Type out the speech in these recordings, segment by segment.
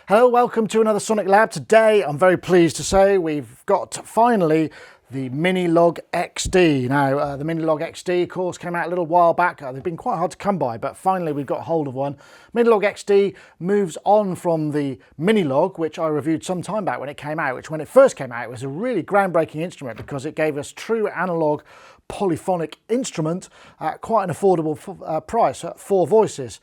Hello, welcome to another SonicLAB. Today I'm very pleased to say we've got finally the Minilogue XD. Now the Minilogue XD of course came out a little while back. They've been quite hard to come by, but finally we've got hold of one. Minilogue XD moves on from the Minilogue, which I reviewed some time back when it came out, which when it first came out it was a really groundbreaking instrument because it gave us true analog polyphonic instrument at quite an affordable price at 4 voices.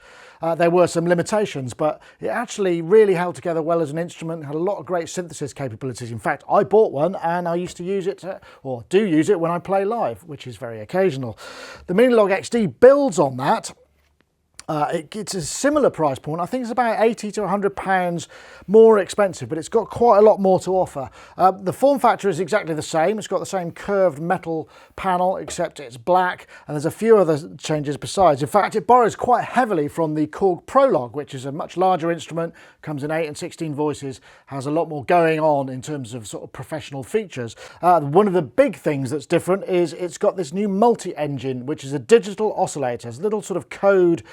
There were some limitations, but it actually really held together well as an instrument, had a lot of great synthesis capabilities. In fact, I bought one and I used to use it, or do use it when I play live, which is very occasional. The Minilogue XD builds on that. It's a similar price point. I think it's about 80 to 100 pounds more expensive, but it's got quite a lot more to offer. The form factor is exactly the same. It's got the same curved metal panel, except it's black, and there's a few other changes besides. In fact, it borrows quite heavily from the Korg Prologue, which is a much larger instrument, comes in 8 and 16 voices, has a lot more going on in terms of sort of professional features. One of the big things that's different is it's got this new multi-engine, which is a digital oscillator. It's a little sort of code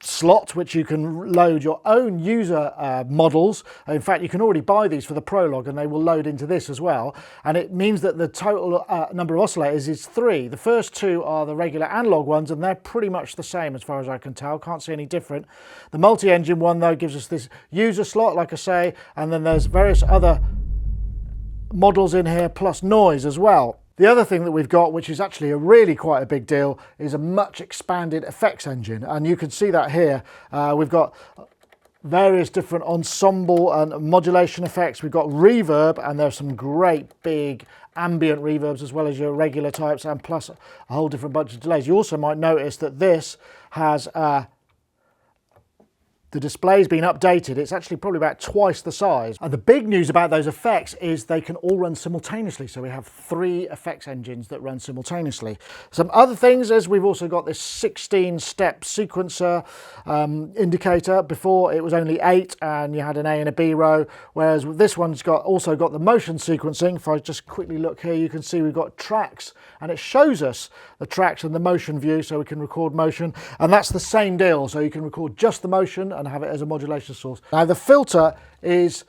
slot which you can load your own user models. In fact, you can already buy these for the Prologue and they will load into this as well, and it means that the total number of oscillators is 3. The first 2 are the regular analog ones and they're pretty much the same as far as I can tell, can't see any different. The multi-engine one though gives us this user slot, like I say, and then there's various other models in here plus noise as well. The other thing that we've got, which is actually really quite a big deal, is a much expanded effects engine, and you can see that here. We've got various different ensemble and modulation effects. We've got reverb, and there's some great big ambient reverbs as well as your regular types, and plus a whole different bunch of delays. You also might notice that this has the display's been updated. It's actually probably about twice the size. And the big news about those effects is they can all run simultaneously. So we have 3 effects engines that run simultaneously. Some other things is we've also got this 16-step sequencer indicator. Before it was only 8 and you had an A and a B row, whereas this one's also got the motion sequencing. If I just quickly look here, you can see we've got tracks and it shows us the tracks and the motion view, so we can record motion, and that's the same deal. So you can record just the motion and have it as a modulation source. Now the filter is,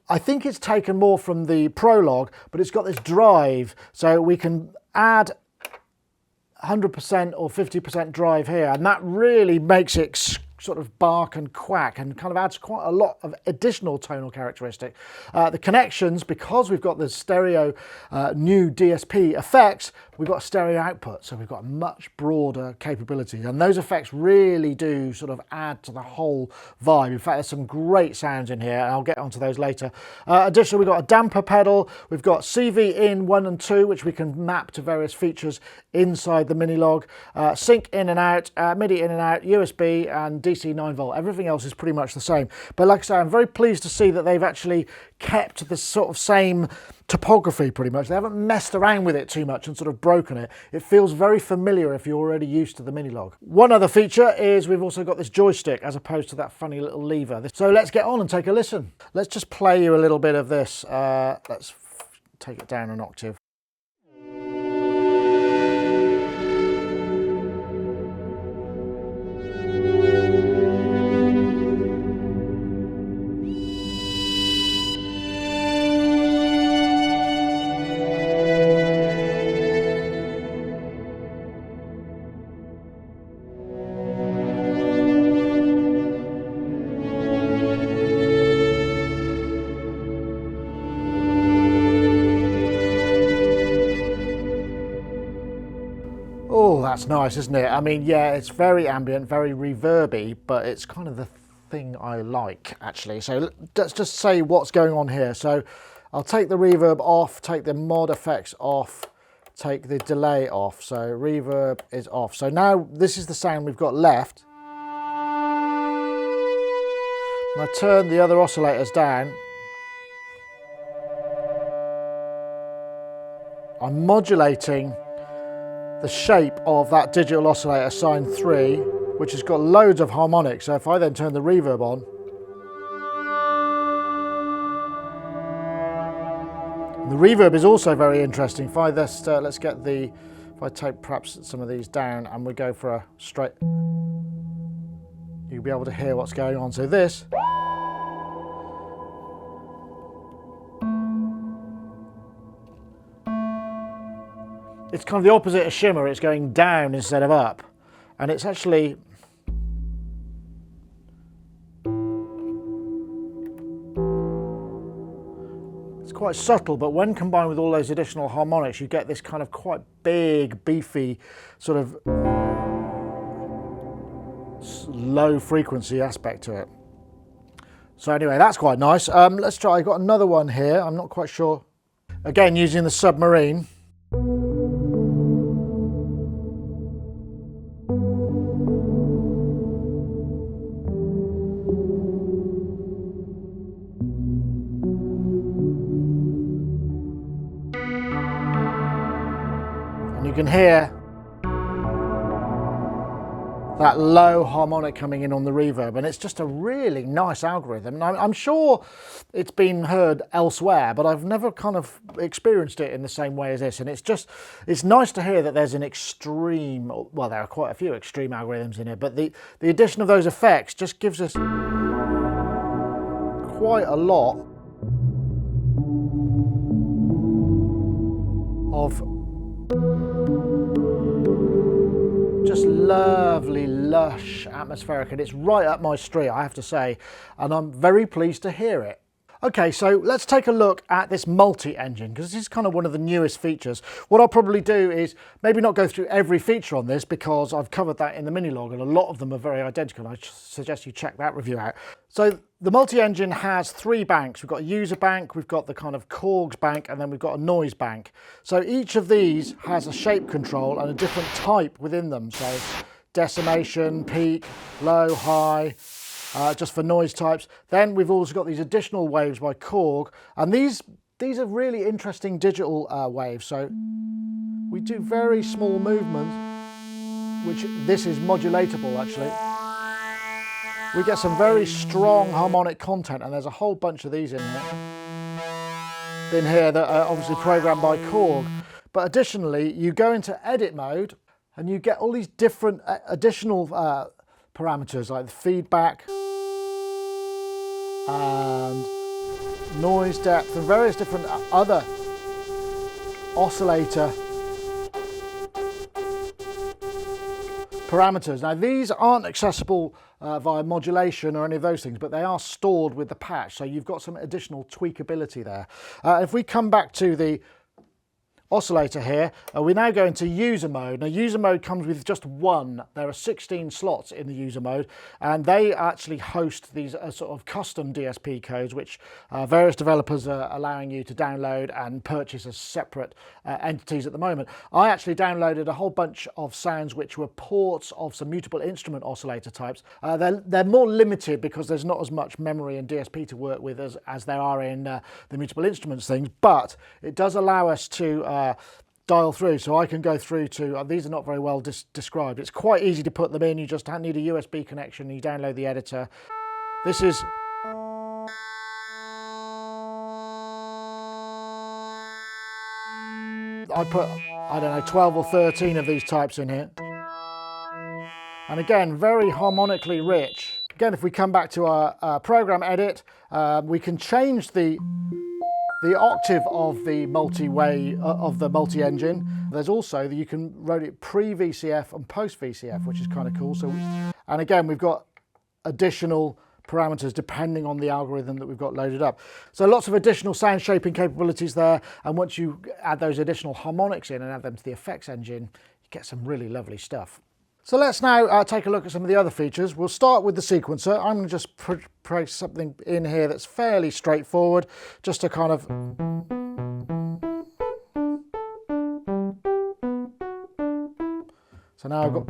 I think it's taken more from the Prologue, but it's got this drive, so we can add 100% or 50% drive here, and that really makes it sort of bark and quack and kind of adds quite a lot of additional tonal characteristic. The connections, because we've got the stereo new DSP effects, we've got stereo output, so we've got a much broader capability, and those effects really do sort of add to the whole vibe. In fact, there's some great sounds in here and I'll get onto those later. Additionally, we've got a damper pedal, we've got CV in 1 and 2, which we can map to various features inside the Minilogue, sync in and out, MIDI in and out, USB and DC 9 volt. Everything else is pretty much the same. But like I say, I'm very pleased to see that they've actually kept the sort of same topography pretty much. They haven't messed around with it too much and sort of broken it. It feels very familiar if you're already used to the Minilogue. One other feature is we've also got this joystick as opposed to that funny little lever. So let's get on and take a listen. Let's just play you a little bit of this. Let's take it down an octave. Oh, that's nice, isn't it? I mean, yeah, it's very ambient, very reverby, but it's kind of the thing I like, actually. So let's just say what's going on here. So I'll take the reverb off, take the mod effects off, take the delay off. So reverb is off. So now this is the sound we've got left. And I turn the other oscillators down. I'm modulating the shape of that digital oscillator sine 3, which has got loads of harmonics. So if I then turn the reverb on, the reverb is also very interesting. If I just, let's get the, if I take perhaps some of these down and we go for a straight, you'll be able to hear what's going on. So this it's kind of the opposite of shimmer, it's going down instead of up. And it's actually, it's quite subtle, but when combined with all those additional harmonics, you get this kind of quite big, beefy, sort of low frequency aspect to it. So anyway, that's quite nice. Let's try, I've got another one here, I'm not quite sure. Again, using the Submarine. And you can hear that low harmonic coming in on the reverb, and it's just a really nice algorithm. And I'm sure it's been heard elsewhere, but I've never kind of experienced it in the same way as this. And it's nice to hear that there's an extreme, well, there are quite a few extreme algorithms in it, but the addition of those effects just gives us quite a lot of just lovely, lush, atmospheric, and it's right up my street, I have to say, and I'm very pleased to hear it. Okay, so let's take a look at this multi-engine, because this is kind of one of the newest features. What I'll probably do is maybe not go through every feature on this, because I've covered that in the Minilogue, and a lot of them are very identical. I suggest you check that review out. So the multi-engine has 3 banks. We've got a user bank, we've got the kind of Korg bank, and then we've got a noise bank. So each of these has a shape control and a different type within them. So decimation, peak, low, high, just for noise types. Then we've also got these additional waves by Korg, and these are really interesting digital waves. So we do very small movements, which this is modulatable actually. We get some very strong harmonic content, and there's a whole bunch of these in here that are obviously programmed by Korg. But additionally, you go into edit mode and you get all these different additional parameters like the feedback and noise depth and various different other oscillator parameters. Now these aren't accessible via modulation or any of those things, but they are stored with the patch, so you've got some additional tweakability there. If we come back to the oscillator here, we now go into user mode. Now user mode comes with just one. There are 16 slots in the user mode, and they actually host these sort of custom DSP codes, which various developers are allowing you to download and purchase as separate entities at the moment. I actually downloaded a whole bunch of sounds which were ports of some mutable instrument oscillator types. They're more limited because there's not as much memory and DSP to work with as there are in the mutable instruments things, but it does allow us to dial through, so I can go through to, these are not very well described. It's quite easy to put them in. You just need a USB connection, you download the editor. This is I put, I don't know, 12 or 13 of these types in here. And again, very harmonically rich. Again, if we come back to our program edit, we can change the octave of the multi-engine. There's also that you can run it pre-VCF and post-VCF, which is kind of cool. So, and again, we've got additional parameters depending on the algorithm that we've got loaded up. So lots of additional sound shaping capabilities there. And once you add those additional harmonics in and add them to the effects engine, you get some really lovely stuff. So let's now take a look at some of the other features. We'll start with the sequencer. I'm going to just place something in here that's fairly straightforward, just to kind of... So now I've got...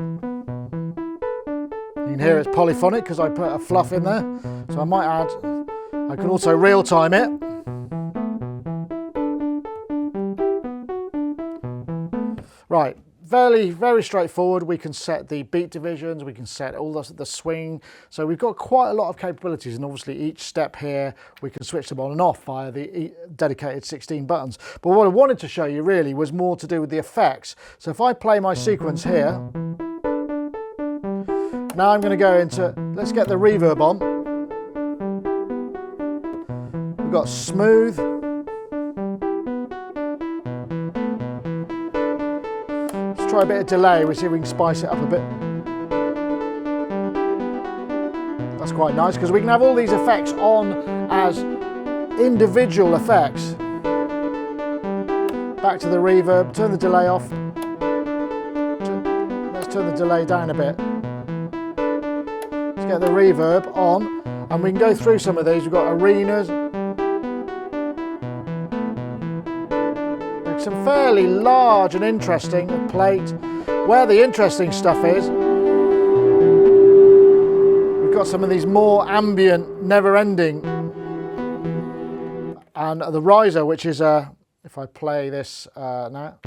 You can hear it's polyphonic because I put a fluff in there. So I might add... I can also real time it. Right. Very straightforward. We can set the beat divisions, we can set all the swing. So we've got quite a lot of capabilities, and obviously each step here we can switch them on and off via the dedicated 16 buttons. But what I wanted to show you really was more to do with the effects. So if I play my sequence here, now I'm going to go into, let's get the reverb on. We've got smooth. try a bit of delay. We'll see if we can spice it up a bit. That's quite nice because we can have all these effects on as individual effects. Back to the reverb, turn the delay off. Let's turn the delay down a bit. Let's get the reverb on, and we can go through some of these. We've got arenas. Some fairly large and interesting plate. Where the interesting stuff is, we've got some of these more ambient, never-ending, and the riser, which is if I play this now,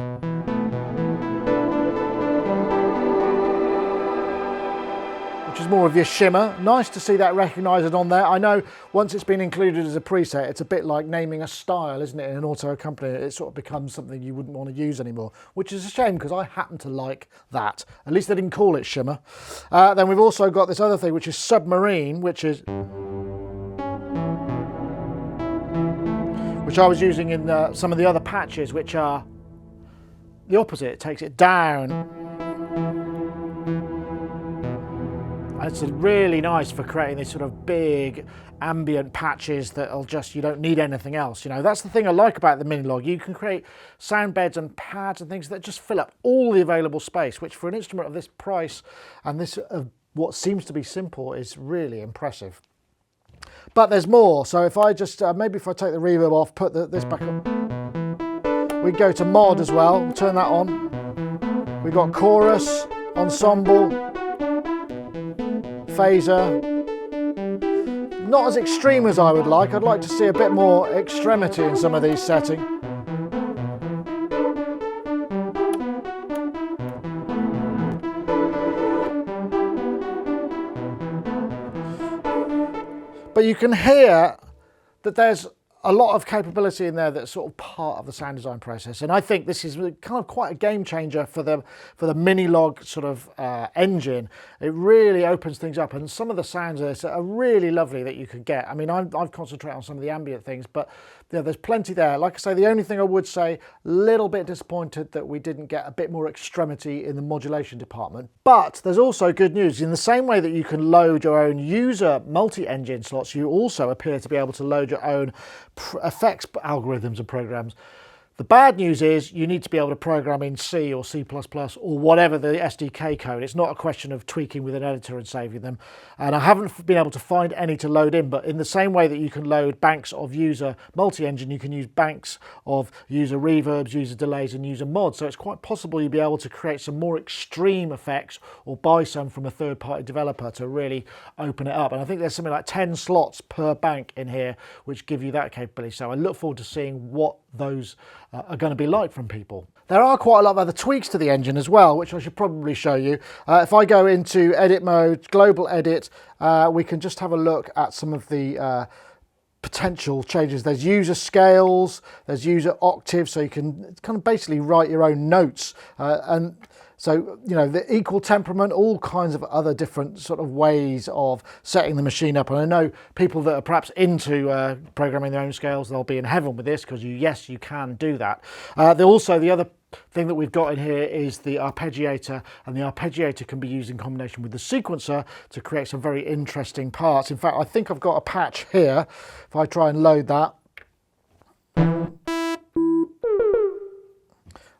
which is more of your shimmer. Nice to see that recognised on there. I know once it's been included as a preset, it's a bit like naming a style, isn't it? In an auto company, it sort of becomes something you wouldn't want to use anymore, which is a shame because I happen to like that. At least they didn't call it shimmer. Then we've also got this other thing, which is submarine, which I was using in some of the other patches, which are the opposite. It takes it down. It's really nice for creating these sort of big ambient patches that'll just, you don't need anything else. You know, that's the thing I like about the Minilogue. You can create sound beds and pads and things that just fill up all the available space, which for an instrument of this price and this what seems to be simple is really impressive. But there's more. So if I just, maybe if I take the reverb off, put this back on. We go to mod as well, we'll turn that on. We've got chorus, ensemble, phaser. Not as extreme as I would like. I'd like to see a bit more extremity in some of these settings. But you can hear that there's a lot of capability in there that's sort of part of the sound design process, and I think this is kind of quite a game changer for the Minilogue sort of engine. It really opens things up, and some of the sounds of this are really lovely that you could get. I mean, I've concentrated on some of the ambient things, but yeah, there's plenty there. Like I say, the only thing I would say, a little bit disappointed that we didn't get a bit more extremity in the modulation department. But there's also good news. In the same way that you can load your own user multi-engine slots, you also appear to be able to load your own effects algorithms and programs. The bad news is you need to be able to program in C or C++ or whatever the SDK code. It's not a question of tweaking with an editor and saving them. And I haven't been able to find any to load in, but in the same way that you can load banks of user multi-engine, you can use banks of user reverbs, user delays and user mods. So it's quite possible you'll be able to create some more extreme effects or buy some from a third-party developer to really open it up. And I think there's something like 10 slots per bank in here, which give you that capability. So I look forward to seeing what those are going to be like from people. There are quite a lot of other tweaks to the engine as well, which I should probably show you. If I go into edit mode, global edit, we can just have a look at some of the potential changes. There's user scales, there's user octaves, so you can kind of basically write your own notes. And so, you know, the equal temperament, all kinds of other different sort of ways of setting the machine up. And I know people that are perhaps into programming their own scales, they'll be in heaven with this because yes, you can do that. Also, the other thing that we've got in here is the arpeggiator, and the arpeggiator can be used in combination with the sequencer to create some very interesting parts. In fact, I think I've got a patch here. If I try and load that,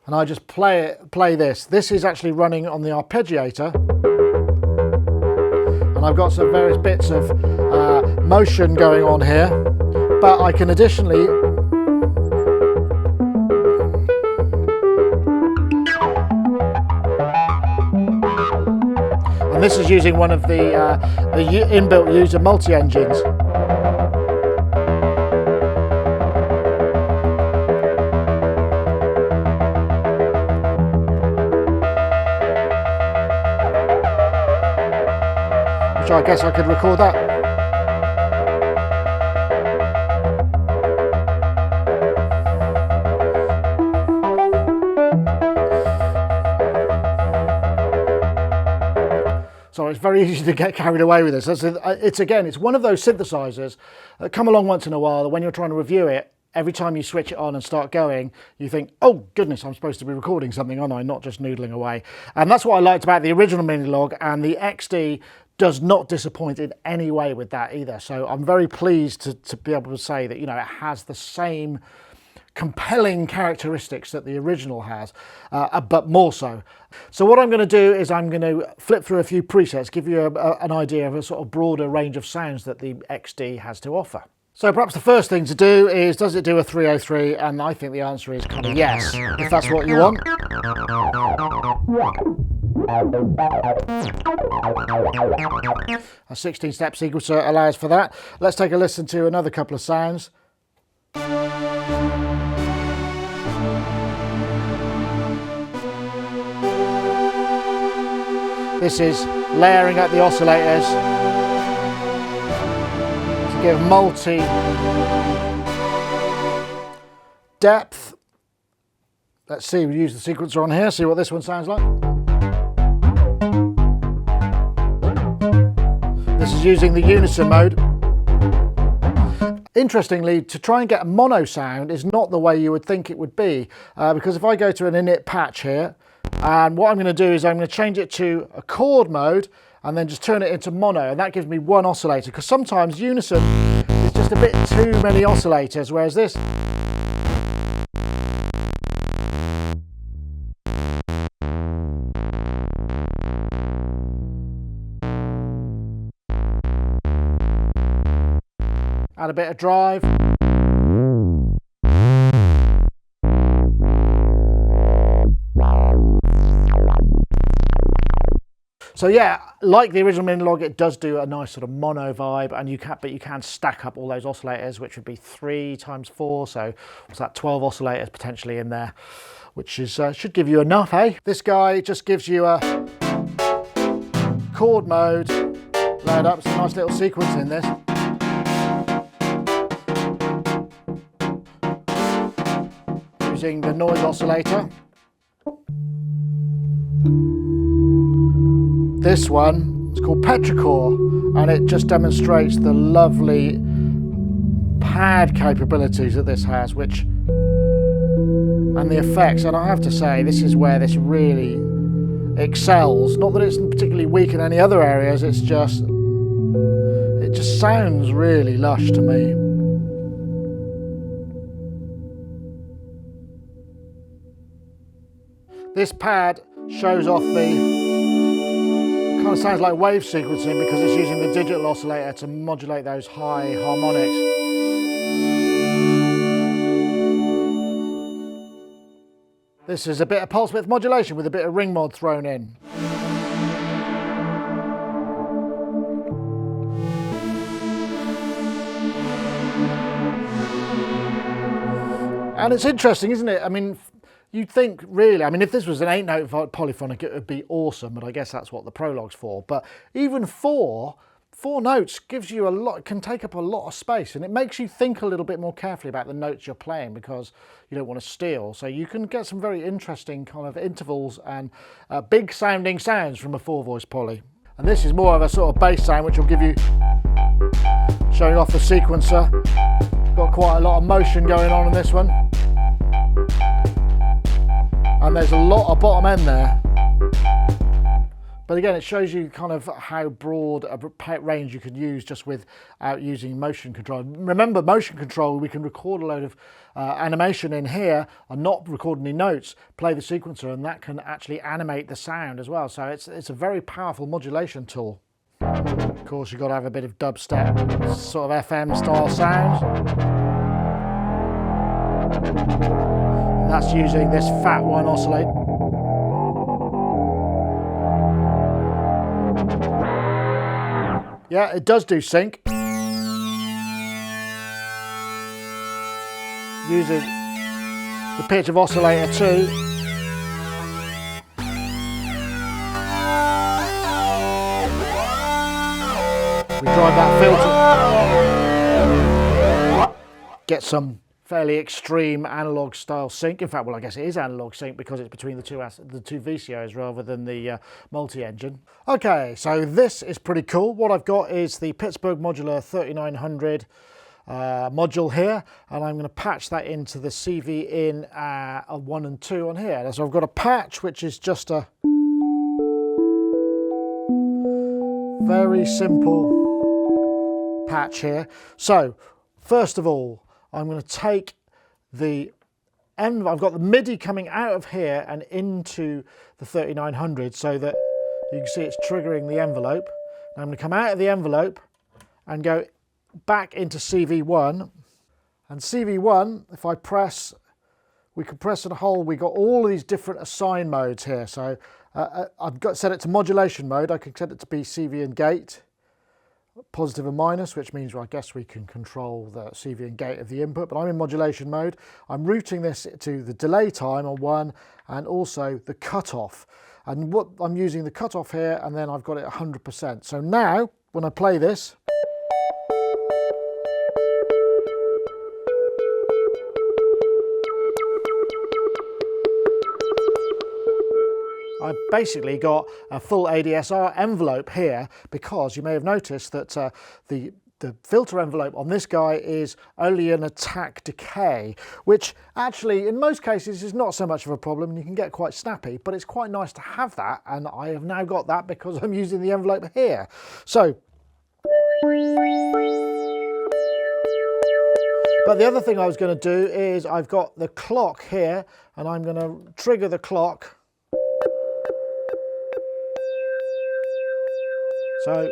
and I just play this. This is actually running on the arpeggiator, and I've got some various bits of motion going on here, but I can additionally and this is using one of the inbuilt user multi-engines. So I guess I could record that. So it's very easy to get carried away with this. It's one of those synthesizers that come along once in a while that when you're trying to review it, every time you switch it on and start going, you think, oh goodness, I'm supposed to be recording something, aren't I? Not just noodling away. And that's what I liked about the original Minilogue, and the XD does not disappoint in any way with that either. So I'm very pleased to be able to say that, you know, it has the same compelling characteristics that the original has, but more so. So what I'm going to do is I'm going to flip through a few presets, give you an idea of a sort of broader range of sounds that the XD has to offer. So perhaps the first thing to do is, does it do a 303? And I think the answer is kind of yes, if that's what you want. A 16-step sequencer allows for that. Let's take a listen to another couple of sounds. This is layering up the oscillators to give multi depth. Let's see, we use the sequencer on here, see what this one sounds like. This is using the unison mode. Interestingly, to try and get a mono sound is not the way you would think it would be, because if I go to an init patch here, and what I'm going to do is I'm going to change it to a chord mode and then just turn it into mono, and that gives me one oscillator, because sometimes unison is just a bit too many oscillators, whereas this add a bit of drive. So yeah, like the original Minilogue, it does do a nice sort of mono vibe, and you can stack up all those oscillators, which would be 3 times 4, so what's that, 12 oscillators potentially in there, which is should give you enough, eh? This guy just gives you a chord mode layered up. It's a nice little sequence in this. Using the noise oscillator. This one is called Petrichor, and it just demonstrates the lovely pad capabilities that this has, and the effects. And I have to say, this is where this really excels. Not that it's particularly weak in any other areas, it just sounds really lush to me. This pad shows off the kind of sounds like wave sequencing, because it's using the digital oscillator to modulate those high harmonics. This is a bit of pulse width modulation with a bit of ring mod thrown in. And it's interesting, isn't it? I mean, you'd think really, I mean, if this was an 8-note polyphonic, it would be awesome, but I guess that's what the Prologue's for. But even four notes gives you a lot, can take up a lot of space, and it makes you think a little bit more carefully about the notes you're playing, because you don't want to steal. So you can get some very interesting kind of intervals and big sounding sounds from a 4-voice poly. And this is more of a sort of bass sound, which will give you, showing off the sequencer. Got quite a lot of motion going on in this one. And there's a lot of bottom end there. But again, it shows you kind of how broad a range you can use just without using motion control. Remember, motion control, we can record a load of animation in here and not record any notes, play the sequencer, and that can actually animate the sound as well. So it's a very powerful modulation tool. Of course, you've got to have a bit of dubstep, sort of FM style sounds. And that's using this Fat One oscillator. Yeah, it does do sync. Uses the pitch of oscillator 2. We drive that filter. Get some fairly extreme analog style sync. In fact, well, I guess it is analog sync because it's between the two VCOs rather than the multi-engine. Okay, so this is pretty cool. What I've got is the Pittsburgh Modular 3900 module here, and I'm going to patch that into the CV in 1 and 2 on here. So I've got a patch which is just a very simple patch here. So first of all, I'm going to take the end. I've got the MIDI coming out of here and into the 3900 so that you can see it's triggering the envelope. Now I'm going to come out of the envelope and go back into CV1, and CV1, if I press, we can press and hold, we got all of these different assign modes here. So I've got set it to modulation mode. I can set it to be CV and gate, positive and minus, which means, well, I guess we can control the CV and gate of the input, but I'm in modulation mode. I'm routing this to the delay time on 1 and also the cutoff. And what I'm using the cutoff here, and then I've got it 100%. So now when I play this, I've basically got a full ADSR envelope here, because you may have noticed that the filter envelope on this guy is only an attack decay, which actually in most cases is not so much of a problem, and you can get quite snappy, but it's quite nice to have that, and I have now got that because I'm using the envelope here. So, but the other thing I was going to do is I've got the clock here, and I'm going to trigger the clock. So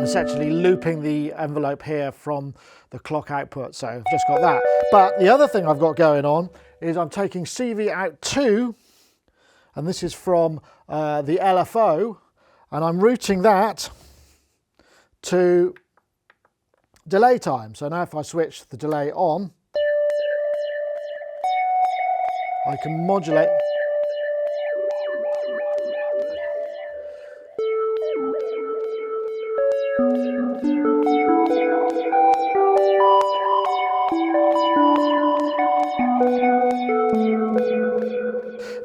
it's actually looping the envelope here from the clock output, so I've just got that. But the other thing I've got going on is I'm taking CV out 2, and this is from the LFO, and I'm routing that to delay time. So now if I switch the delay on, I can modulate.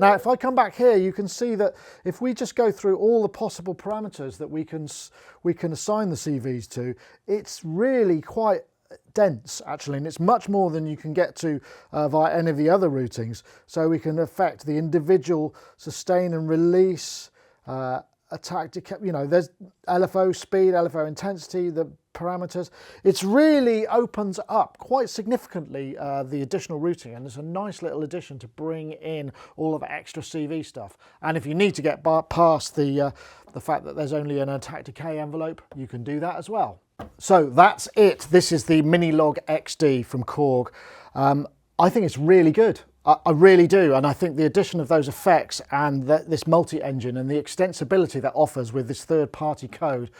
Now, if I come back here, you can see that if we just go through all the possible parameters that we can assign the CVs to, it's really quite dense actually, and it's much more than you can get to via any of the other routings. So we can affect the individual sustain and release, attack, you know, there's LFO speed, LFO intensity, the parameters. It's really opens up quite significantly the additional routing, and it's a nice little addition to bring in all of the extra CV stuff. And if you need to get past the fact that there's only an attack decay envelope, you can do that as well. So that's it. This is the Minilogue XD from Korg. I think it's really good. I really do, and I think the addition of those effects and this multi-engine and the extensibility that offers with this third-party code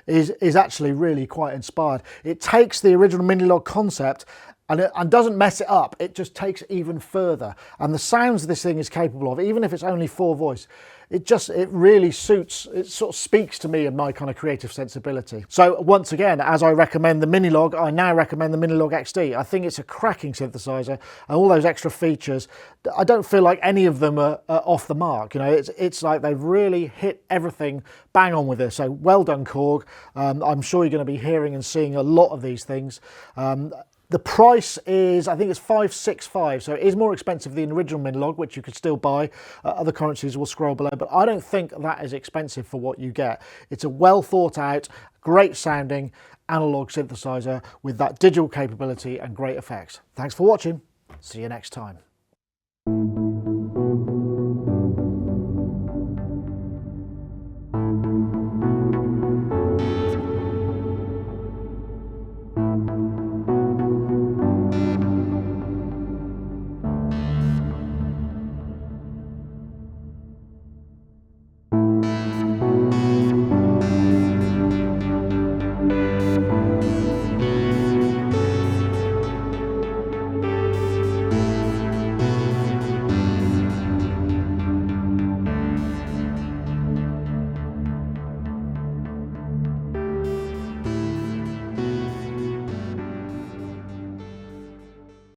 is actually really quite inspired. It takes the original Minilogue concept and doesn't mess it up. It just takes it even further, and the sounds this thing is capable of, even if it's only 4 voice, it really suits, it sort of speaks to me and my kind of creative sensibility. So once again, as I recommend the Minilogue, I now recommend the Minilogue XD. I think it's a cracking synthesizer, and all those extra features, I don't feel like any of them are off the mark. You know, it's like they've really hit everything bang on with this. So well done, Korg. I'm sure you're going to be hearing and seeing a lot of these things. The price is, I think it's $565, so it is more expensive than the original Minilogue, which you could still buy. Other currencies will scroll below, but I don't think that is expensive for what you get. It's a well thought out, great sounding analog synthesizer with that digital capability and great effects. Thanks for watching. See you next time.